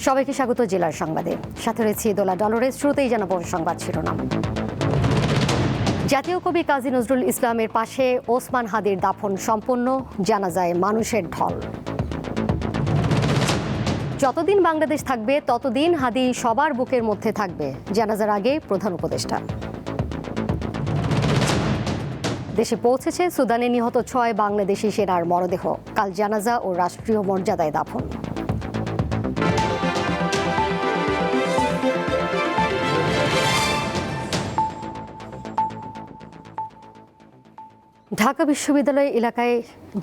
সবাইকে স্বাগত জেলার সংবাদে। সাথে রয়েছে দোলা ডলরের। শুরুতেই জানাবো সংবাদ শিরোনাম। জাতীয় কবি কাজী নজরুল ইসলামের পাশে ওসমান হাদির দাফন সম্পন্ন, জানাজায় মানুষের ঢল। যতদিন বাংলাদেশ থাকবে ততদিন হাদি সবার বুকের মধ্যে থাকবে, জানাজার আগে প্রধান উপদেষ্টা। দেশে পৌঁছেছে সুদানে নিহত 6 বাংলাদেশি সেনার মরদেহ, কাল জানাজা ও রাষ্ট্রীয় মর্যাদায় দাফন। ঢাকা বিশ্ববিদ্যালয় এলাকায়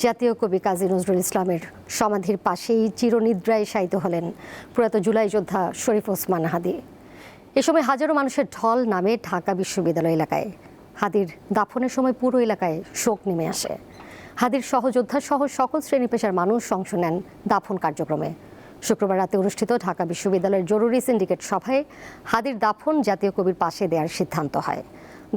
জাতীয় কবি কাজী নজরুল ইসলামের সমাধির পাশেই চিরনিদ্রায় শায়িত হলেন প্রয়াত জুলাই যোদ্ধা শরীফ ওসমান হাদি। এ সময় হাজারো মানুষের ঢল নামে ঢাকা বিশ্ববিদ্যালয় এলাকায়। হাদির দাফনের সময় পুরো এলাকায় শোক নেমে আসে। হাদির সহযোদ্ধা সহ সকল শ্রেণী পেশার মানুষ অংশ নেন দাফন কার্যক্রমে। শুক্রবার রাতে অনুষ্ঠিত ঢাকা বিশ্ববিদ্যালয়ের জরুরি সিন্ডিকেট সভায় হাদির দাফন জাতীয় কবির পাশে দেওয়ার সিদ্ধান্ত হয়।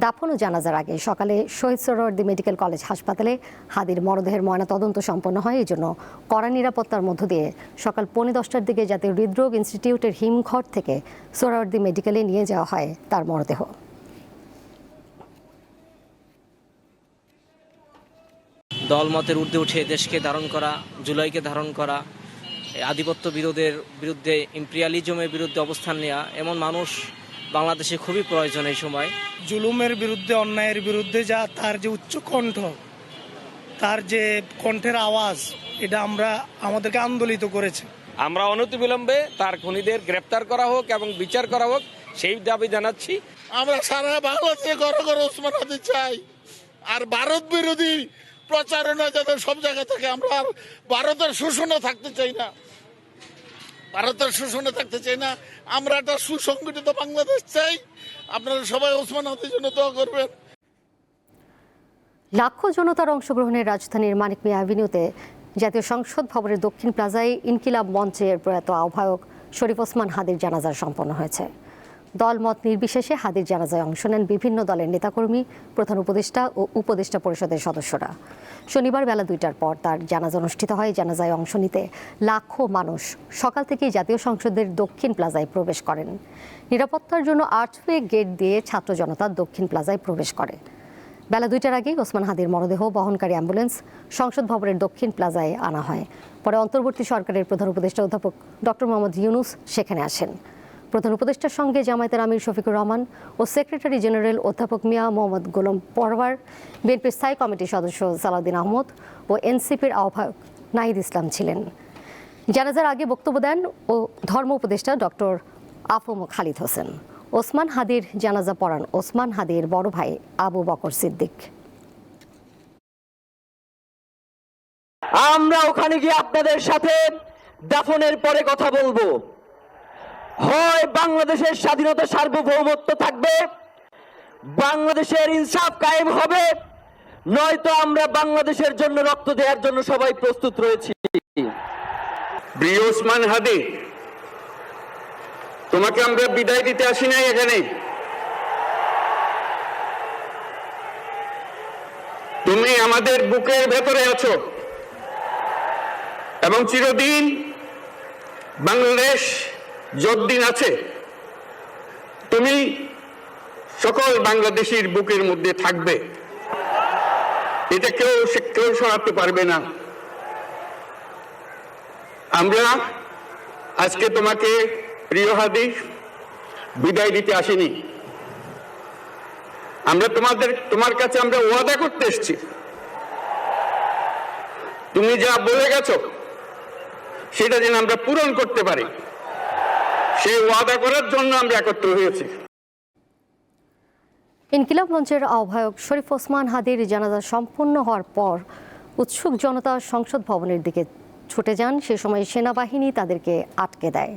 দাফন ও জানাজার আগে সকালে শহীদ সোহরাওয়ার্দী মেডিকেল কলেজ হাসপাতালে হাদির মরদেহের ময়নাতদন্ত সম্পন্ন হয়। এই জন্য কড়া নিরাপত্তার মধ্য দিয়ে সকাল 10:15টার দিকে জাতীয় হৃদরোগ ইনস্টিটিউটের হিমঘর থেকে সোহরাওয়ার্দী মেডিকেলে নিয়ে যাওয়া হয় তার মরদেহ। দলমতের ঊর্ধ্বে উঠে দেশকে ধারণ করা, জুলাইকে ধারণ করা, আধিপত্য বিরোধের বিরুদ্ধে, ইম্পেরিয়ালিজমের বিরুদ্ধে অবস্থান নেওয়া, এমন মানুষ বাংলাদেশে খুবই প্রয়োজন এই সময়। জুলুমের বিরুদ্ধে, অন্যায়ের বিরুদ্ধে যা তার যে উচ্চ কণ্ঠ, তার যে কণ্ঠের আওয়াজ, এটা আমাদেরকে আন্দোলিত করেছে। আমরা অনতিবিলম্বে তার খুনিদের গ্রেপ্তার করা হোক এবং বিচার করা হোক, সেই দাবি জানাচ্ছি। আমরা সারা বাংলাদেশে ঘর ওসমান হাদি চাই। আর ভারত বিরোধী প্রচারণা যাতে সব জায়গা থেকে, আমরা আর ভারতের শোষণে থাকতে চাই না, আমরা একটা সুসংগঠিত বাংলাদেশ চাই। আপনারা সবাই ওসমান হাদির জন্য দোয়া করবেন। লাখো জনতার অংশগ্রহণে রাজধানীর মানিক মিয়া অ্যাভিনিউতে জাতীয় সংসদ ভবনের দক্ষিণ প্লাজায় ইনকিলাব মঞ্চের প্রয়াত আহ্বায়ক শরীফ ওসমান হাদির জানাজা সম্পন্ন হয়েছে। দলমত নির্বিশেষে হাদির জানাজায় অংশ নেন বিভিন্ন দলের নেতাকর্মী, প্রধান উপদেষ্টা ও উপদেষ্টা পরিষদের সদস্যরা। শনিবার বেলা 2টার পর তার জানাজা অনুষ্ঠিত হয়। জানাজায় অংশ নিতে লাখো মানুষ সকাল থেকেই জাতীয় সংসদের দক্ষিণ প্লাজায় প্রবেশ করেন। নিরাপত্তার জন্য আর্চওয়ে গেট দিয়ে ছাত্র জনতা দক্ষিণ প্লাজায় প্রবেশ করে। বেলা 2টার আগেই ওসমান হাদির মরদেহ বহনকারী অ্যাম্বুলেন্স সংসদ ভবনের দক্ষিণ প্লাজায় আনা হয়। পরে অন্তর্বর্তী সরকারের প্রধান উপদেষ্টা অধ্যাপক ডক্টর মোহাম্মদ ইউনুস সেখানে আসেন। প্রধান উপদেষ্টার সঙ্গে জামায়াতের আমির শফিকুর রহমান ও সেক্রেটারি জেনারেল অধ্যাপক মিয়া মোহাম্মদ গোলাম পরওয়ার, বিএনপির স্থায়ী কমিটির সদস্য সালাউদ্দিন আহমদ ও এনসিপির আহ্বায়ক নাহিদ ইসলাম ছিলেন। জানাজার আগে বক্তব্য দেন ও ধর্ম উপদেষ্টা ডক্টর আফম খালিদ হোসেন। ওসমান হাদির জানাজা পড়ান ওসমান হাদির বড় ভাই আবু বকর সিদ্দিক। আমরা ওখানে গিয়ে আপনাদের সাথে দাফনের পরে কথা বলবো। হয় বাংলাদেশের স্বাধীনতা, সার্বভৌমত্ব থাকবে, বাংলাদেশের ইনসাফ কায়েম হবে, নয়তো আমরা বাংলাদেশের জন্য রক্ত দেওয়ার জন্য সবাই প্রস্তুত রয়েছি। প্রিয় ওসমান হাদি, তোমাকে আমরা বিদায় দিতে আসি নাই এখানে। তুমি আমাদের বুকের ভেতরে আছো এবং চিরদিন বাংলাদেশ যতদিন আছে তুমি সকল বাংলাদেশির বুকের মধ্যে থাকবে। এটা কেউ সরাতে পারবে না। আমরা আজকে তোমাকে প্রিয় হাদি বিদায় দিতে আসিনি। আমরা তোমার কাছে আমরা ওয়াদা করতে এসেছি। তুমি যা বলে গেছো সেটা যেন আমরা পূরণ করতে পারি, সেই ওয়াদা করার জন্য আমরা একত্র হয়েছি। ইনকিলাব মঞ্চের আহ্বায়ক শরীফ ওসমান হাদির জানাজা সম্পন্ন হওয়ার পর উৎসুক জনতা সংসদ ভবনের দিকে ছুটে যান। সে সময় সেনাবাহিনী তাদেরকে আটকে দেয়।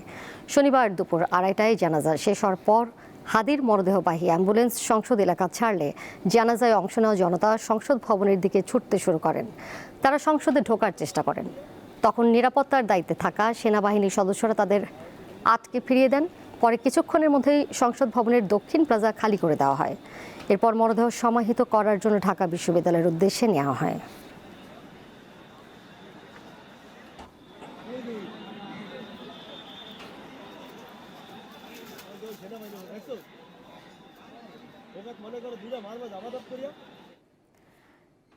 শনিবার দুপুর 2:30টায় জানাজা শেষ হওয়ার পর হাদির মরদেহবাহী অ্যাম্বুলেন্স সংসদ এলাকা ছাড়লে জানাজায় অংশ নেওয়া জনতা সংসদ ভবনের দিকে ছুটতে শুরু করেন। তারা সংসদে ঢোকার চেষ্টা করেন। তখন নিরাপত্তার দায়িত্বে থাকা সেনাবাহিনীর সদস্যরা তাদের আটকে ফিরিয়ে দেন। পরে কিছুক্ষণের মধ্যেই সংসদ ভবনের দক্ষিণ প্লাজা খালি করে দেওয়া হয়। এরপর মরদেহ সমাহিত করার জন্য ঢাকা বিশ্ববিদ্যালয়ের উদ্দেশ্যে নেওয়া হয়।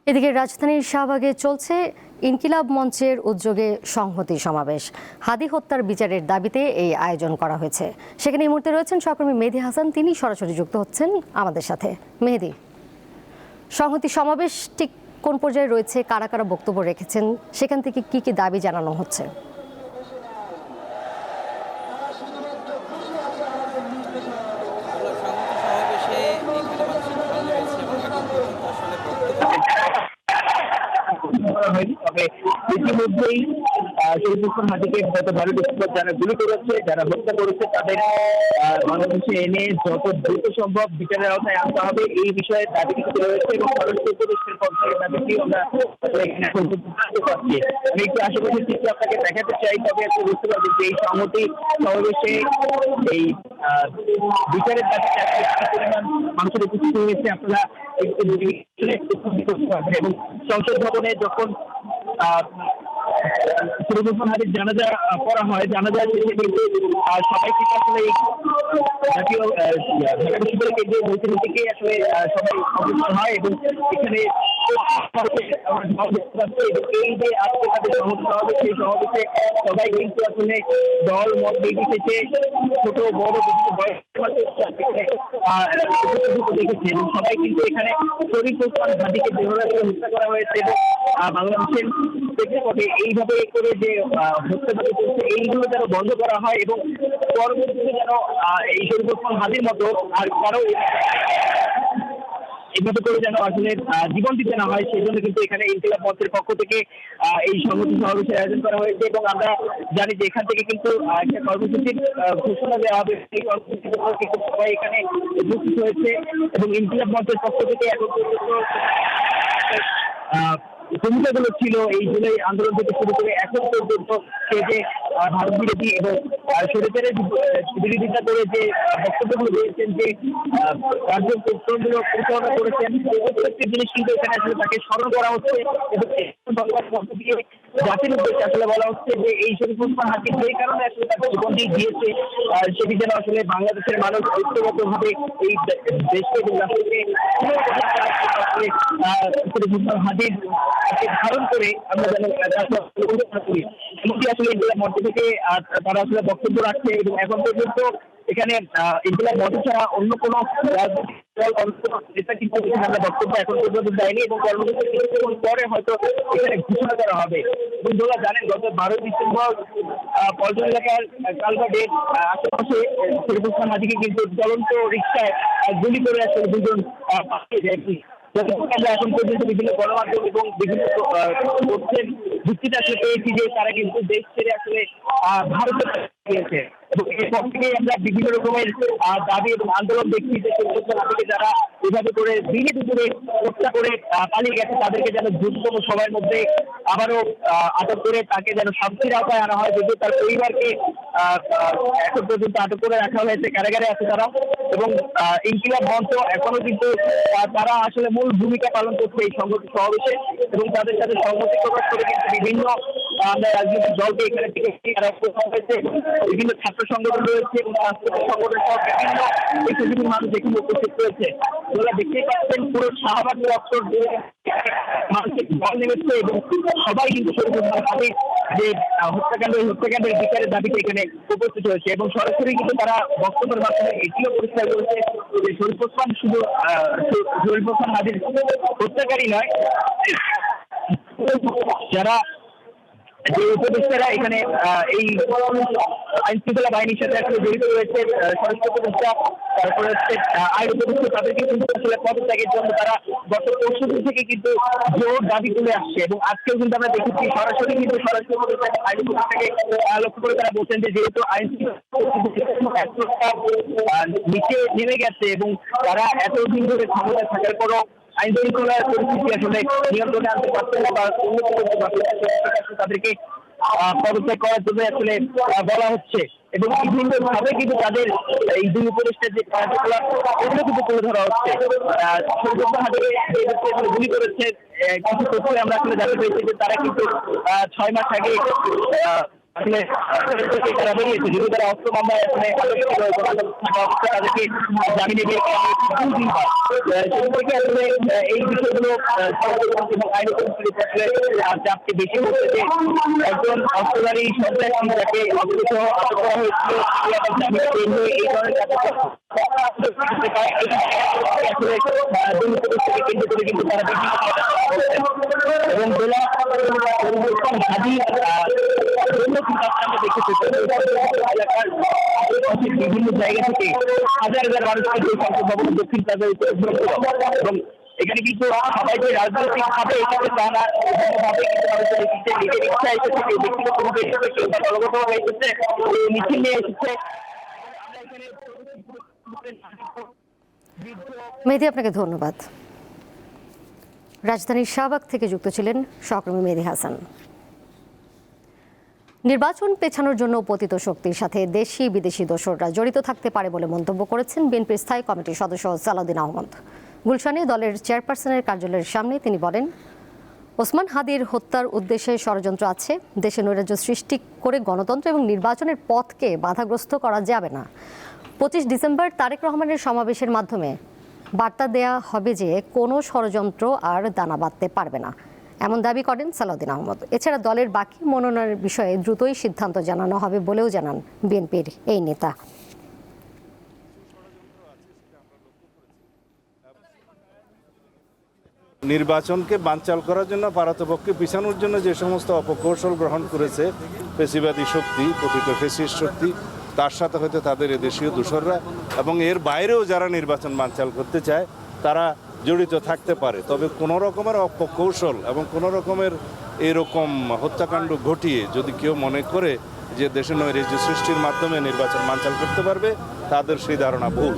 এদিকে রাজধানীর শাহবাগে চলছে ইনকিলাব মঞ্চের উদ্যোগে সংহতি সমাবেশ। হাদি হত্যার বিচারের দাবিতে এই আয়োজন করা হয়েছে। সেখানে এই মুহূর্তে রয়েছেন সহকর্মী মেহেদী হাসান, তিনি সরাসরি যুক্ত হচ্ছেন আমাদের সাথে। মেহেদী, সংহতি সমাবেশ ঠিক কোন পর্যায়ে রয়েছে, কারা কারা বক্তব্য রেখেছেন, সেখান থেকে কি কি দাবি জানানো হচ্ছে? তবে ইতিমধ্যেই শরীফুল হাদিকে গত 12 ডিসেম্বর যারা গুলি করেছে, যারা হত্যা করেছে, তাদের বাংলাদেশে এনে যত দ্রুত সম্ভব বিচারের আওতায় আনতে হবে, এই বিষয়ে দাবি কিন্তু রয়েছে এবং স্বরাষ্ট্র উপদেষ্টার পক্ষ থেকে দাবিটিও আমরা এখানে বুঝতে পারছি। আমি একটু আশেপাশের চিত্র আপনাকে দেখাতে চাই, তবে আপনি বুঝতে পারবেন যে এই সংহতি সমাবেশে এই বিচারের দাবিতে পরিমাণ মানুষের উপস্থিত হয়েছে আপনারা এবং সংসদ ভবনে যখন শরীফুল হাদির জানাজা করা হয়, জানাজা শেষে কিন্তু সবাই কিন্তু আসলে এই জাতীয় ঢাকা বিশ্ববিদ্যালয় কেন্দ্রীয় মসজিদ থেকে আসলে সবাই অবস্থান হয় এবং এখানে এই যে আজকে তাদের সমাবেশ হবে, সেই সমাবেশে সবাই কিন্তু আসলে দল মত নির্বিশেষে ছোট বড় বিভিন্ন দেখেছে এবং সবাই কিন্তু এখানে শরীফুল হাদিকে যেভাবে হত্যা করা হয়েছে এবং বাংলাদেশের প্রেক্ষাপটে এইভাবে করে যে হত্যাকাণ্ড চলছে, এইগুলো যেন বন্ধ করা হয় এবং পরবর্তীতে যেন এই শরীফুল হাদির মতো আর কারো এভাবে করে যেন আসলে জীবন দিতে না হয়, সেই জন্য কিন্তু এখানে ইনকিলাব মঞ্চের পক্ষ থেকে এই সংহতি সমাবেশের আয়োজন করা হয়েছে এবং আমরা জানি যে এখান থেকে কিন্তু একটা কর্মসূচির ঘোষণা দেওয়া হবে। সেই কর্মসূচির উপর কিন্তু সবাই এখানে উপস্থিত হয়েছে এবং ইনকিলাব মঞ্চের পক্ষ থেকে এখন পর্যন্ত ভূমিকাগুলো ছিল এই জুলাই আন্দোলন থেকে শুরু করে এখন পর্যন্ত সে যে ভারত বিরোধী এবং সরকারের বিরোধিতা করে যে বক্তব্যগুলো দিয়েছেন, যে কার্যক্রমগুলো পরিচালনা করেছেন, প্রত্যেকটি জিনিস কিন্তু এখানে আসলে তাকে স্মরণ করা হচ্ছে এবং জাতির উদ্দেশ্যে আসলে বলা হচ্ছে যে এই শরীফুল হাদি যে কারণে আসলে তার জীবনটি দিয়েছে, সেটি যেন আসলে বাংলাদেশের মানুষ ঐক্যবদ্ধভাবে এই দেশকে এবং রাষ্ট্রকে শরীফুল হাদির ধারণ করে আমরা যেন করি। এমনকি আসলে ইনকিলাব মঞ্চ থেকে তারা আসলে বক্তব্য রাখছে এবং এখন পর্যন্ত এখানে ইনকিলাব মঞ্চ ছাড়া অন্য কোনো রাজনৈতিক দল নেতা কিন্তু আমরা বক্তব্য এখন পর্যন্ত দেয়নি এবং কর্মসূচি কিছুক্ষণ পরে হয়তো এখানে ঘোষণা করা হবে। বন্ধুরা জানেন, গত 12 ডিসেম্বর পল্টন এলাকার কালভার্টের আশেপাশে শরীফুল হাদিকে কিন্তু জ্বলন্ত রিকশায় গুলি করে আসলে দুজন পাঠিয়ে যায়। আমরা এখন পর্যন্ত বিভিন্ন গণমাধ্যম এবং বিভিন্ন তথ্যের ভিত্তিতে আসলে পেয়েছি যে তারা কিন্তু দেশ ছেড়ে আসলে ভারতে গিয়েছে এবং এরপর থেকে আমরা বিভিন্ন রকমের দাবি এবং আন্দোলন দেখছি যে শরীফুল হাদিকে যারা এভাবে করে দিনে দুপুরে হত্যা করে পালিয়ে গেছে, তাদেরকে যেন দ্রুততম সময়ের মধ্যে আবারও আটক করে তাকে যেন শাস্তির আওতায় আনা হয়। যদিও তার পরিবারকে এখন পর্যন্ত আটক করে রাখা হয়েছে, কারাগারে আছে তারা এবং ইনকিলাব মঞ্চ এখনো কিন্তু তারা আসলে মূল ভূমিকা পালন করছে এই সংগঠন সমাবেশে এবং তাদের সাথে সহমতি প্রকাশ করে কিন্তু বিভিন্ন রাজনৈতিক দলকে এখানে থেকে হয়েছে, বিভিন্ন ছাত্র সংগঠন রয়েছে এবং সাংস্কৃতিক সংগঠন সহ বিভিন্ন মানুষ এখানে উপস্থিত রয়েছে। তোমরা দেখতেই পাচ্ছেন পুরো শাহবাগ চত্বর মানুষের দল নেমেছে এবং সবাই কিন্তু শরীফুল হাদির যে হত্যাকাণ্ডের বিচারের দাবিতে এখানে উপস্থিত হয়েছে এবং সরাসরি কিন্তু তারা বক্তব্যের মাধ্যমে এটিও পরিষ্কার করেছে যে শরীফুল হাদির হত্যাকারী নয়, যারা যে উপদেষ্টারা এখানে এই আইন শৃঙ্খলা বাহিনীর সাথে আসলে জড়িত রয়েছে, স্বরাষ্ট্র উপদেষ্টা, তারপরে হচ্ছে আইন উপদেষ্টা, তাদেরকে কিন্তু আসলে পদত্যাগের জন্য তারা গত পরশুদিন থেকে কিন্তু জোর দাবি তুলে আসছে এবং আজকেও কিন্তু আমরা দেখেছি সরাসরি কিন্তু স্বরাষ্ট্র উপদেষ্টা আইন উপদেষ্টাকে লক্ষ্য করে তারা বলছেন যে যেহেতু আইন নিচে নেমে গেছে এবং তারা এতদিন ধরে ক্ষমতায় থাকার পরও আইন শৃঙ্খলার পরিস্থিতি আসলে নিয়ন্ত্রণে আনতে পারছে না বা উন্নত করতে পারছে না, তাদেরকে পদত্যাগ করার জন্য আসলে বলা হচ্ছে এবং বিভিন্নভাবে কিন্তু তাদের এই দুই উপদেষ্টার যে কার্যকলাপ এগুলো কিন্তু তুলে ধরা হচ্ছে। শরীফুল হাদিকে গুলি করেছে কিছু তথ্য আমরা আসলে জানতে পেরেছি যে তারা কিন্তু 6 মাস আগে আসলে তারা বেরিয়েছে, যদি তারা অস্ত্র মামলায় তাদেরকে জামিনে বের করা হয়েছে 2 দিন বাদ। সেদিকে আসলে এই বিষয়গুলো এবং আইন চাপকে বেশি করতে যে একজন অস্ত্রধারী সন্ত্রাসী যাকে অস্ত্র আটক করা হয়েছিল জামিনে বের হয়ে এই ধরনের কেন্দ্র করে কিন্তু তারা এবং দোলা হাজি বিভিন্ন জায়গা থেকে হাজার হাজার মানুষকে দক্ষিণ প্লাজায় এবং এখানে কিন্তু সবাই যে রাজনৈতিক ভাবে এসেছে তা না, কিন্তু মানুষের নিজের ইচ্ছা এসেছে, কেউ ব্যক্তিগতভাবে এসেছে, কেউ দলগতভাবে এসেছে, মিছিল নিয়ে এসেছে। মেহেদী, আপনাকে ধন্যবাদ। রাজধানীর শাহবাগ থেকে যুক্ত ছিলেন সহকর্মী মেহেদী হাসান। নির্বাচন পেছানোর জন্য পতিত শক্তির সাথে দেশি বিদেশি দোসররা জড়িত থাকতে পারে বলে মন্তব্য করেছেন বিএনপির স্থায়ী কমিটির সদস্য সালাউদ্দিন আহমদ। গুলশানে দলের চেয়ারপারসনের কার্যালয়ের সামনে তিনি বলেন, ওসমান হাদির হত্যার উদ্দেশ্যে ষড়যন্ত্র আছে। দেশে নৈরাজ্য সৃষ্টি করে গণতন্ত্র এবং নির্বাচনের পথকে বাধাগ্রস্ত করা যাবে না। 25 ডিসেম্বর তারেক রহমানের সমাবেশের মাধ্যমে বার্তা দেয়া হবে যে কোনো ষড়যন্ত্র আর দানা বাঁধতে পারবে না, এমন দাবি করেন সালাউদ্দিন আহমদ। এছাড়া দলের বাকি মনোনয়নের বিষয়ে দ্রুতই সিদ্ধান্ত জানানো হবে বলেও জানান বিএনপির এই নেতা। নির্বাচনকে বানচাল করার জন্য, পারতপক্ষে পিছানোর জন্য যে সমস্ত অপকৌশল গ্রহণ করেছে পেশিবাদী শক্তি, পতিত ফ্যাসিস্ট শক্তি, তার সাথে হয়তো তাদের দেশীয় দূষররা এবং এর বাইরেও যারা নির্বাচন বানচাল করতে চায় তারা জড়িত থাকতে পারে। তবে কোনো রকমের অপকৌশল এবং কোনো রকমের এরকম হত্যাকাণ্ড ঘটিয়ে যদি কেউ মনে করে যে দেশে নৈরাজ্য সৃষ্টির মাধ্যমে নির্বাচন বানচাল করতে পারবে, তাদের সেই ধারণা ভুল।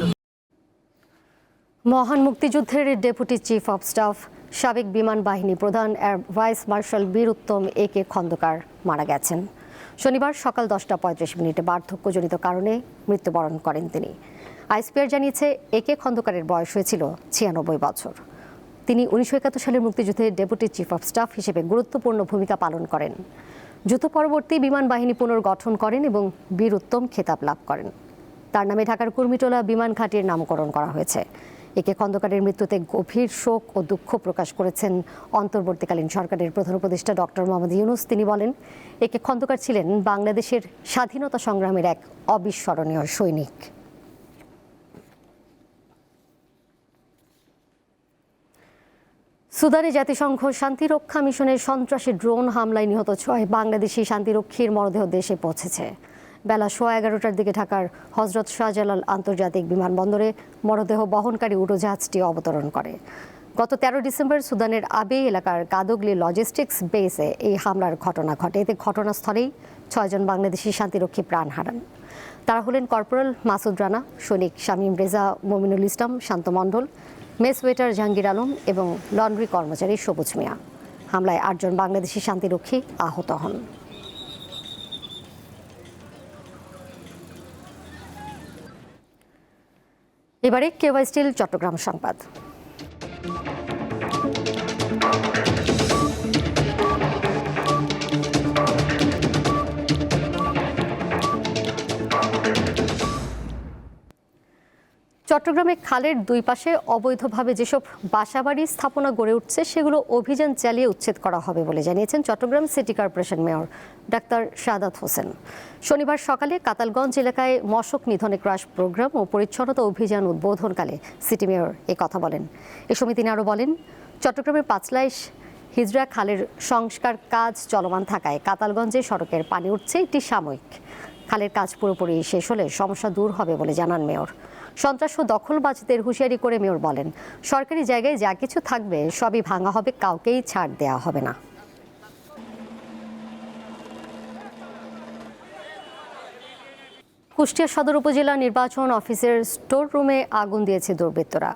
মহান মুক্তিযুদ্ধের ডেপুটি চিফ অব স্টাফ, সাবেক বিমান বাহিনী প্রধান এয়ার ভাইস মার্শাল বীর উত্তম একে খন্দকার মারা গেছেন। শনিবার সকাল 10:35 বার্ধক্যজনিত কারণে মৃত্যুবরণ করেন তিনি। আইএসপিআর জানিয়েছে একে খন্দকারের বয়স হয়েছিল 96 বছর। তিনি 1971 সালের মুক্তিযুদ্ধে ডেপুটি চিফ অব স্টাফ হিসেবে গুরুত্বপূর্ণ ভূমিকা পালন করেন। যুদ্ধ পরবর্তী বিমান বাহিনী পুনর্গঠন করেন এবং বীর উত্তম খেতাব লাভ করেন। তার নামে ঢাকার কুর্মিটোলা বিমান ঘাঁটির নামকরণ করা হয়েছে। একে খন্দকারের মৃত্যুতে গভীর শোক ও দুঃখ প্রকাশ করেছেন অন্তর্বর্তীকালীন সরকারের প্রধান উপদেষ্টা ডক্টর মোহাম্মদ ইউনূস। তিনি বলেন, একে খন্দকার ছিলেন বাংলাদেশের স্বাধীনতা সংগ্রামের এক অবিস্মরণীয় সৈনিক। সুদানে জাতিসংঘ শান্তিরক্ষা মিশনের সন্ত্রাসী ড্রোন হামলায় নিহত 6 বাংলাদেশি শান্তিরক্ষীর মরদেহ দেশে পৌঁছেছে। বেলা 11:15টার দিকে ঢাকার হজরত শাহজালাল আন্তর্জাতিক বিমানবন্দরে মরদেহ বহনকারী উড়োজাহাজটি অবতরণ করে। গত 13 ডিসেম্বর সুদানের আবে এলাকার কাদগলি লজিস্টিক্স বেসে এই হামলার ঘটনা ঘটে। এতে ঘটনাস্থলেই 6 জন বাংলাদেশি শান্তিরক্ষী প্রাণ হারান। তারা হলেন কর্পোরাল মাসুদ রানা, সৈনিক শামীম রেজা, মমিনুল ইসলাম, শান্ত মণ্ডল, মেস ওয়েটার জাহাঙ্গীর আলম এবং লন্ড্রি কর্মচারী সবুজ মিয়া। হামলায় 8 জন বাংলাদেশি শান্তিরক্ষী আহত হন। এবারে কেওয়াই স্টিল চট্টগ্রাম সংবাদ। চট্টগ্রামে খালের দুই পাশে অবৈধভাবে যেসব বাসাবাড়ি স্থাপনা গড়ে উঠছে সেগুলো অভিযান চালিয়ে উচ্ছেদ করা হবে বলে জানিয়েছেন Chattogram city corporation mayor doctor Shahadat Hossain. শনিবার সকালে কাতালগঞ্জ এলাকায় মশক নিধনে ক্রাশ প্রোগ্রাম ও পরিচ্ছন্নতা অভিযান উদ্বোধনকালে সিটি মেয়র এ কথা বলেন। এ সময় তিনি আরও বলেন, চট্টগ্রামের পাঁচলাইশ হিজরা খালের সংস্কার কাজ চলমান থাকায় কাতালগঞ্জে সড়কের পানি উঠছে এটি সাময়িক। খালের কাজ পুরোপুরি শেষ হলে সমস্যা দূর হবে বলে জানান মেয়র। সন্ত্রাস ও দখলবাজদের হুঁশিয়ারি করে মেয়র বলেন, সরকারি জায়গায় যা কিছু থাকবে সবই ভাঙা হবে, কাউকেই ছাড় দেওয়া হবে না। কুষ্টিয়া সদর উপজেলা নির্বাচন অফিসের স্টোর রুমে আগুন দিয়েছে দুর্বৃত্তরা।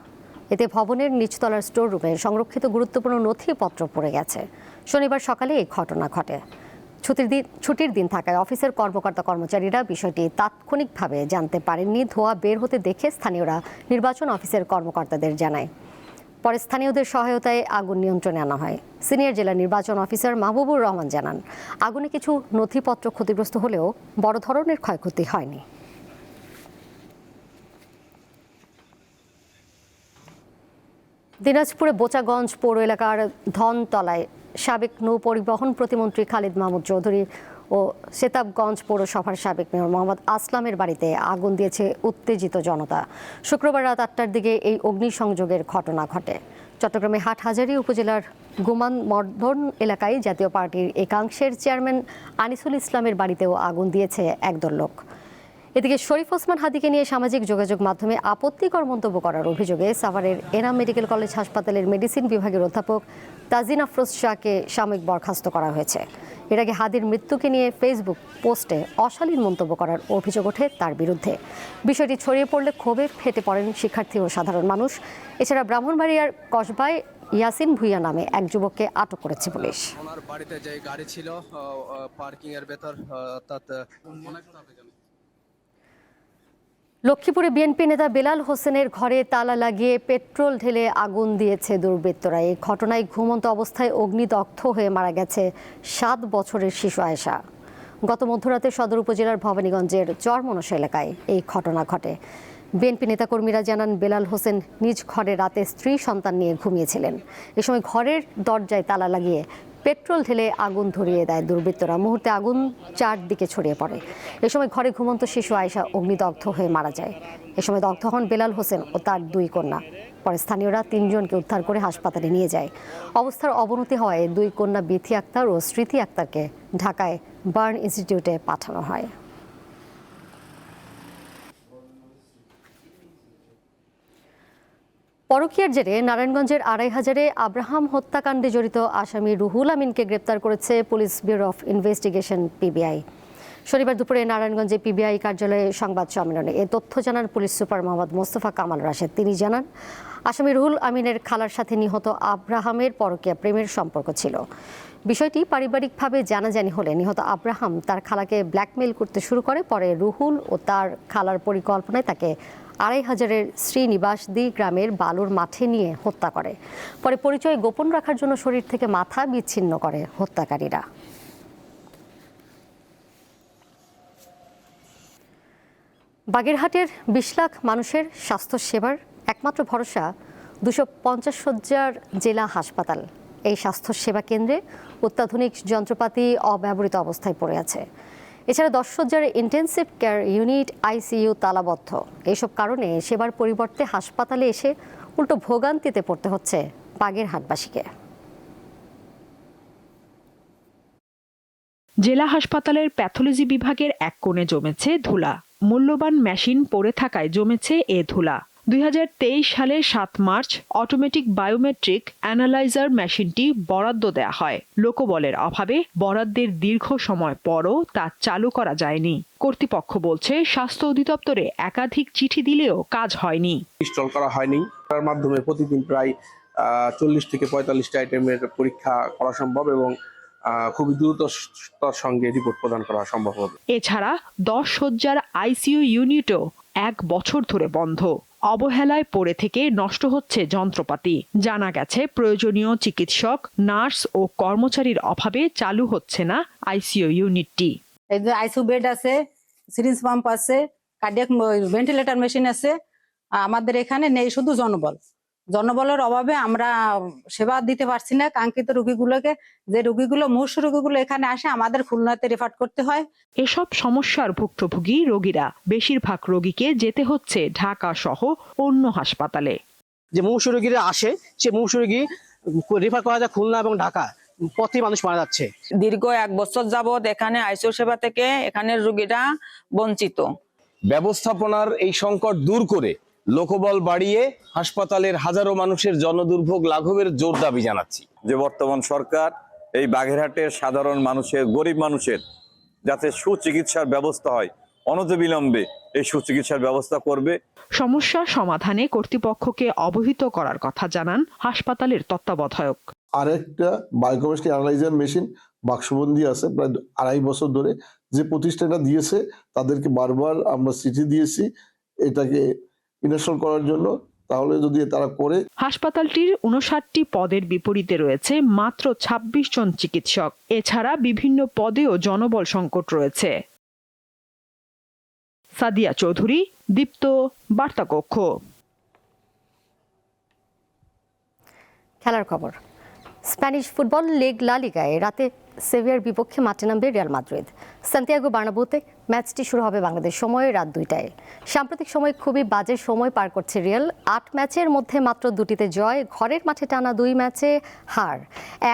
এতে ভবনের নিচতলার স্টোর রুমে সংরক্ষিত গুরুত্বপূর্ণ নথিপত্র পড়ে গেছে। শনিবার সকালে এই ঘটনা ঘটে। ছুটির দিন থাকায় অফিসের কর্মকর্তা কর্মচারীরা বিষয়টি তাৎক্ষণিকভাবে জানতে পারেননি। ধোঁয়া বের হতে দেখে স্থানীয়রা নির্বাচন অফিসের কর্মকর্তাদের জানায়। পরে স্থানীয়দের সহায়তায় আগুন নিয়ন্ত্রণে আনা হয়। সিনিয়র জেলা নির্বাচন অফিসার মাহবুবুর রহমান জানান, আগুনে কিছু নথিপত্র ক্ষতিগ্রস্ত হলেও বড় ধরনের ক্ষয়ক্ষতি হয়নি। দিনাজপুরে বোচাগঞ্জ পৌর এলাকার ধনতলায় সাবেক নৌ পরিবহন প্রতিমন্ত্রী খালিদ মাহমুদ চৌধুরী ও সেতাবগঞ্জ পৌরসভার সাবেক মেয়র মোহাম্মদ আসলামের বাড়িতে আগুন দিয়েছে উত্তেজিত জনতা। শুক্রবার রাত 8টার দিকে এই অগ্নিসংযোগের ঘটনা ঘটে। চট্টগ্রামে হাটহাজারী উপজেলার গুমান মর্ধন এলাকায় জাতীয় পার্টির একাংশের চেয়ারম্যান আনিসুল ইসলামের বাড়িতেও আগুন দিয়েছে একদল লোক। এদিকে শরীফ ওসমান হাদিকে নিয়ে সামাজিক যোগাযোগ মাধ্যমে আপত্তিকর মন্তব্য করার অভিযোগে সাভারের এনাম মেডিকেল কলেজ হাসপাতালের মেডিসিন বিভাগের অধ্যাপক তাজিন আফরোজ শাহকে সাময়িক বরখাস্ত করা হয়েছে। এর আগে হাদির মৃত্যুকে নিয়ে ফেসবুক পোস্টে অশালীন মন্তব্য করার অভিযোগ ওঠে তার বিরুদ্ধে। বিষয়টি ছড়িয়ে পড়লে ক্ষোভে ফেটে পড়েন শিক্ষার্থী ও সাধারণ মানুষ। এছাড়া ব্রাহ্মণবাড়িয়ার কসবায় ইয়াসিন ভুইয়া নামে এক যুবককে আটক করেছে পুলিশ। ওনার বাড়িতে যে গাড়ি ছিল পার্কিং এর ভেতর অর্থাৎ লক্ষ্মীপুরে বিএনপি নেতা বেলাল হোসেনের ঘরে তালা লাগিয়ে পেট্রোল ঢেলে আগুন দিয়েছে দুর্বৃত্তরা। এই ঘটনায় ঘুমন্ত অবস্থায় অগ্নিদগ্ধ হয়ে মারা গেছে 7 বছরের শিশু আয়েশা। গত মধ্যরাতে সদর উপজেলার ভবানীগঞ্জের চরমনসা এলাকায় এই ঘটনা ঘটে। বিএনপি নেতাকর্মীরা জানান, বেলাল হোসেন নিজ ঘরে রাতে স্ত্রী সন্তান নিয়ে ঘুমিয়েছিলেন। এ সময় ঘরের দরজায় তালা লাগিয়ে পেট্রোল ঢেলে আগুন ধরিয়ে দেয় দুর্বৃত্তরা। মুহূর্তে আগুন চারদিকে ছড়িয়ে পড়ে। এ সময় ঘরে ঘুমন্ত শিশু আয়েশা অগ্নিদগ্ধ হয়ে মারা যায়। এ সময় দগ্ধ হন বেলাল হোসেন ও তার 2 কন্যা। পরে স্থানীয়রা 3 জনকে উদ্ধার করে হাসপাতালে নিয়ে যায়। অবস্থার অবনতি হওয়ায় 2 কন্যা বিথি আক্তার ও স্মৃতি আক্তারকে ঢাকায় বার্ন ইনস্টিটিউটে পাঠানো হয়। পরকীয়ার জেরে নারায়ণগঞ্জের 2500-এ আব্রাহাম হত্যাকাণ্ডে জড়িত আসামি রুহুল আমিনকে গ্রেপ্তার করেছে police bureau of investigation PBI. শনিবার দুপুরে নারায়ণগঞ্জে পিবিআই কার্যালয়ে সংবাদ সম্মেলনে এ তথ্য জানান পুলিশ সুপার মোহাম্মদ মোস্তফা কামাল রাশেদ। তিনি জানান, আসামি রুহুল আমিনের খালার সাথে নিহত আব্রাহামের পরকীয়া প্রেমের সম্পর্ক ছিল। বিষয়টি পারিবারিকভাবে জানাজানি হলে নিহত আব্রাহাম তার খালাকে ব্ল্যাকমেইল করতে শুরু করে। পরে রুহুল ও তার খালার পরিকল্পনায় তাকে 2500-এর শ্রীনিবাসদি গ্রামের বালুর মাঠে নিয়ে হত্যা করে। পরে পরিচয় গোপন রাখার জন্য শরীর থেকে মাথা বিচ্ছিন্ন করে হত্যাকারীরা। বাগেরহাটের 20 লাখ মানুষের স্বাস্থ্য সেবার একমাত্র ভরসা 250 শয্যার জেলা হাসপাতাল। এই স্বাস্থ্য সেবা কেন্দ্রে অত্যাধুনিক যন্ত্রপাতি অব্যবহৃত অবস্থায় পড়ে আছে। এছাড়া 10 শয্যার ইন্টেন্সিভ কেয়ার ইউনিট আইসিইউ তালাবদ্ধ। এইসব কারণে সেবার পরিবর্তে হাসপাতালে এসে উল্টো ভোগান্তিতে পড়তে হচ্ছে বাগেরহাটবাসীকে। জেলা হাসপাতালের প্যাথোলজি বিভাগের এক কোণে জমেছে ধুলা। মূল্যবান মেশিন পড়ে থাকায় জমেছে এ ধুলা। 2023 সালের 7 মার্চ অটোমেটিক বায়োমেট্রিক অ্যানালাইজার মেশিনটি বরাদ্দ দেয়া হয়। লোকবলের অভাবে বরাদ্দের দীর্ঘ সময় পরও তা চালু করা যায়নি। কর্তৃপক্ষ বলছে, স্বাস্থ্য অধিদপ্তরে একাধিক চিঠি দিলেও কাজ হয়নি। ইনস্টল করা হয়নি। তার মাধ্যমে প্রতিদিন প্রায় 40 থেকে 45টা আইটেমের পরীক্ষা করা সম্ভব এবং খুবই দ্রুততার সঙ্গে রিপোর্ট প্রদান করা সম্ভব হবে। এছাড়া 10 শয্যার আইসিইউ ইউনিটও 1 বছর ধরে বন্ধ। অবহেলায় পড়ে থেকে নষ্ট হচ্ছে যন্ত্রপাতি। জানা গেছে, প্রয়োজনীয় চিকিৎসক, নার্স ও কর্মচারীর অভাবে চালু হচ্ছে না আইসিইউ ইউনিটটি। আইসিইউ বেড আছে, সিরিঞ্জ পাম্প আছে, কার্ডিয়াক ভেন্টিলেটর মেশিন আছে। আমাদের এখানে নেই শুধু জনবলের অভাবে আমরা সেবা দিতে পারছি না কাঙ্ক্ষিত রোগীগুলোকে। যে রোগীগুলো মূর্ষ রোগীগুলো এখানে আসে আমাদের খুলনাতে রেফার করতে হয়। এসব সমস্যার ভুক্তভোগী রোগীরা বেশিরভাগ রোগীকে যেতে হচ্ছে ঢাকা সহ অন্য হাসপাতালে। যে মূর্ষ রোগীরা আসে, সে মূর্ষ রোগী রেফার করা যায় খুলনা এবং ঢাকা, পথে মানুষ মারা যাচ্ছে। দীর্ঘ 1 বছর যাবত এখানে আইসিইউ সেবা থেকে এখানের রোগীরা বঞ্চিত। ব্যবস্থাপনার এই সংকট দূর করে লোকবল বাড়িয়ে হাসপাতালের হাজারো মানুষের জনদুর্ভোগ লাঘবের জোর দাবি জানাচ্ছি। যে বর্তমান সরকার এই বাগেরহাটের সাধারণ মানুষের, গরিব মানুষের যাতে সুচিকিৎসার ব্যবস্থা হয়, অনতিবিলম্বে এই সুচিকিৎসার ব্যবস্থা করবে। সমস্যা সমাধানে কর্তৃপক্ষকে অবহিত করার কথা জানান হাসপাতালের তত্ত্বাবধায়ক। আরেকটা বায়োকেমিস্ট্রি অ্যানালাইজার মেশিন বাক্সবন্দি আছে প্রায় 2.5 বছর ধরে। যে প্রতিষ্ঠানটা দিয়েছে তাদেরকে বারবার আমরা চিঠি দিয়েছি এটাকে ইনস্টল করার জন্য, তাহলে যদি তারা করে। হাসপাতালটির 59টি পদের বিপরীতে রয়েছে মাত্র 26 জন চিকিৎসক। এছাড়া বিভিন্ন পদেও জনবল সংকট রয়েছে। সাদিয়া চৌধুরী, দীপ্ত, বার্তা কক্ষ। খেলার খবর। স্প্যানিশ ফুটবল লিগ লা লিগায় রাতে সেভিয়ার বিপক্ষে মাঠে নামবে রিয়াল মাদ্রিদ। সান্তিয়াগো বার্নাব্যুতে ম্যাচটি শুরু হবে বাংলাদেশ সময়ে রাত 2টায়। সাম্প্রতিক সময় খুবই বাজে সময় পার করছে রিয়াল। 8 ম্যাচের মধ্যে মাত্র 2টিতে জয়, ঘরের মাঠে টানা 2 ম্যাচে হার।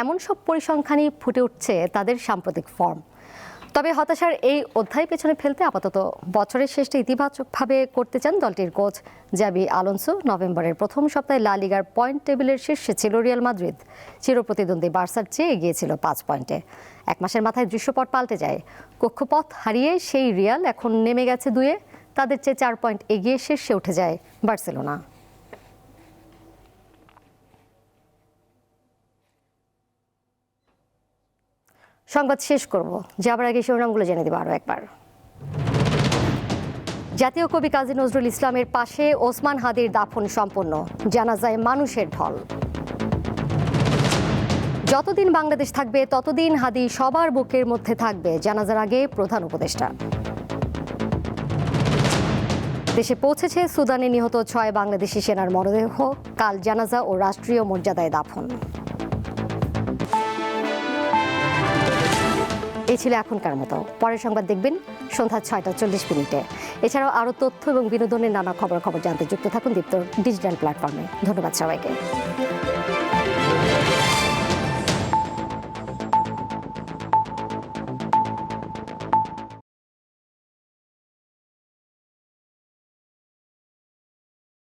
এমন সব পরিসংখ্যানই ফুটে উঠছে তাদের সাম্প্রতিক ফর্ম। তবে হতাশার এই অধ্যায় পেছনে ফেলতে আপাতত বছরের শেষটা ইতিবাচকভাবে করতে চান দলটির কোচ জাবি আলোনসো। নভেম্বরের প্রথম সপ্তাহে লা লিগার পয়েন্ট টেবিলের শীর্ষে ছিল রিয়াল মাদ্রিদ। চিরপ্রতিদ্বন্দ্বী বার্সার চেয়ে এগিয়ে ছিল 5 পয়েন্টে। 1 মাসের মাথায় দৃশ্যপট পাল্টে যায়। কক্ষপথ হারিয়ে সেই রিয়াল এখন নেমে গেছে 2-এ। তাদের চেয়ে 4 পয়েন্ট এগিয়ে শীর্ষে উঠে যায় বার্সেলোনা। সংবাদ শেষ করব, যাবার আগে শিরোনামগুলো জেনে দেব আরও একবার। জাতীয় কবি কাজী নজরুল ইসলামের পাশে ওসমান হাদির দাফন সম্পন্ন, জানাজায় মানুষের ঢল। যতদিন বাংলাদেশ থাকবে ততদিন হাদি সবার বুকের মধ্যে থাকবে, জানাজার আগে প্রধান উপদেষ্টা। দেশে পৌঁছেছে সুদানে নিহত 6 বাংলাদেশি সেনার মরদেহ, কাল জানাজা ও রাষ্ট্রীয় মর্যাদায় দাফন। এই ছিল এখনকার মতো। পরের সংবাদ দেখবেন সন্ধ্যা 6টা 40 এছাড়াও আরও তথ্য এবং বিনোদনের নানা খবর জানতে যুক্ত থাকুন দীপ্ত ডিজিটাল প্ল্যাটফর্মে। ধন্যবাদ সবাইকে।